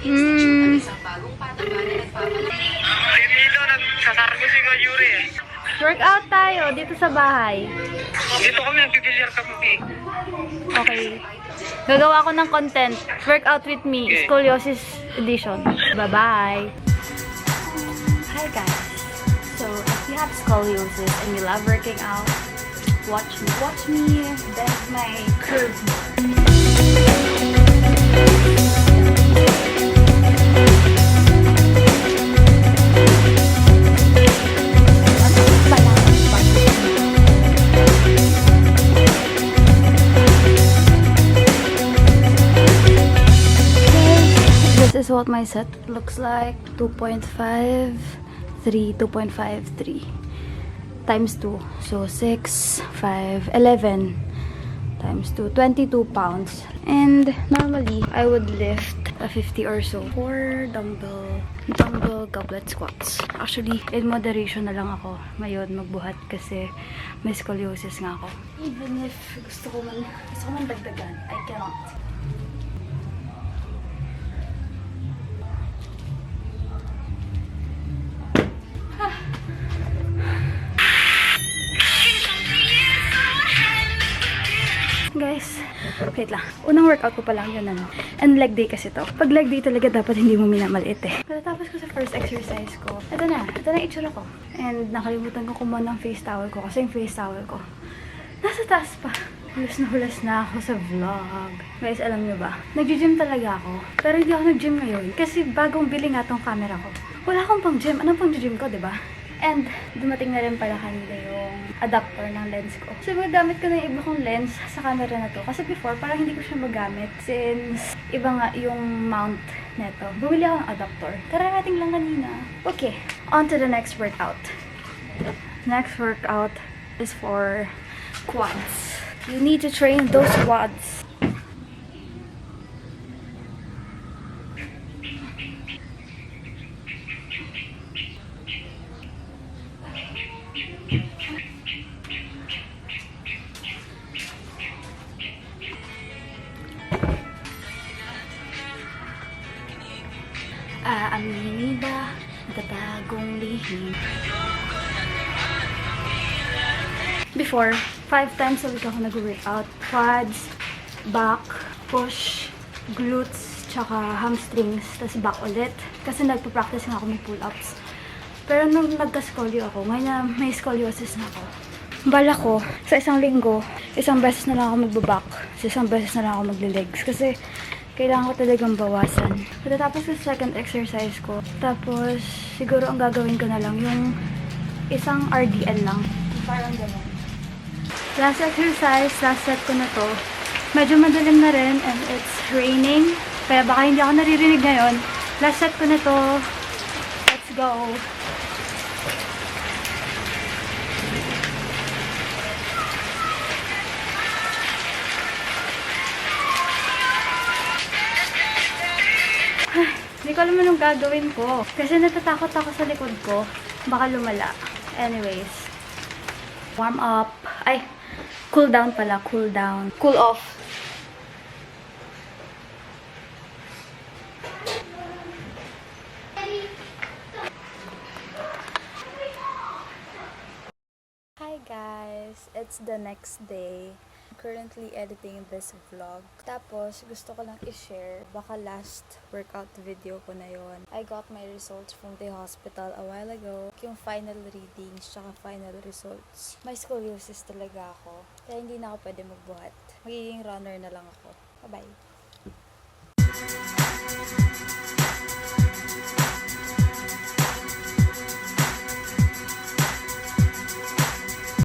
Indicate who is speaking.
Speaker 1: Mm.
Speaker 2: Dito, nagsasargo si Yuri eh.
Speaker 1: Workout tayo dito sa bahay.
Speaker 2: Dito kami, nagpipilyar kami.
Speaker 1: Okay. Gagawa ko ng content. Workout with me.
Speaker 2: Okay.
Speaker 1: Scoliosis edition. Bye-bye. Hi guys. So, if you have scoliosis and you love working out, watch me. Watch me bend my curve. This is what my set looks like. 2.53 times 2. So 6, 5, 11 times 2. 22 pounds. And normally, I would lift a 50 or so for dumbbell goblet squats. Actually, in moderation na lang ako ngayon magbuhat kasi may scoliosis nga ako. Even if gusto ko man dagdagan, I cannot. Guys, wait lang. Unang workout ko pa lang yun, ano. And leg day kasi to. Pag leg day talaga dapat hindi mo minamaliit eh. Pagkatapos ko sa first exercise ko, ito na itsura ko. And nakalimutan ko kumuha ng face towel ko kasi yung face towel ko nasa taas pa. Hulas na ako sa vlog. Guys, alam nyo ba? Nag-gym talaga ako. Pero hindi ako nag-gym ngayon kasi bagong bili nga tong camera ko. Wala akong pang gym. Anong pang gym ko, diba? And dumating na rin pala kanila yung adapter ng lens ko. So, magamit ko na yung iba kong lens sa camera na to. Kasi before, parang hindi ko siya magamit since iba nga yung mount neto. Bumili ako ng adapter. Kararating lang kanina. Okay, on to the next workout. Next workout is for quads. You need to train those quads. Aaminin ba natatagong lihim? Before, 5 times a week ako nag-workout. Quads, back, push, glutes, tsaka hamstrings, tas back ulit. Kasi nagpa-practice nga ako may pull-ups. Pero nung nagka-scolio ako, ngayon na may scoliosis na ako, bala ko, sa isang linggo, isang beses na lang ako magbaback, isang beses na lang ako magle-legs. Kasi kailangan ko talagang bawasan. Pagkatapos sa second exercise ko, tapos siguro ang gagawin ko na lang yung isang RDL lang. Parang gano'n. Last exercise, last set ko na to. Medyo madilim na rin and it's raining. Kaya baka hindi ako naririnig ngayon. Last set ko na to. Let's go. Hindi ko alam anong gagawin ko. Kasi natatakot ako sa likod ko. Baka lumala. Anyways. Warm up. Ay, cool down pala. Cool down. Cool off. Hi guys! It's the next day. Currently editing this vlog. Tapos, gusto ko lang i-share, baka last workout video ko na yon. I got my results from the hospital a while ago. Yung final readings, tsaka final results. May scoliosis talaga ako. Kaya hindi na ako pwede magbuhat. Magiging runner na lang ako. Bye-bye!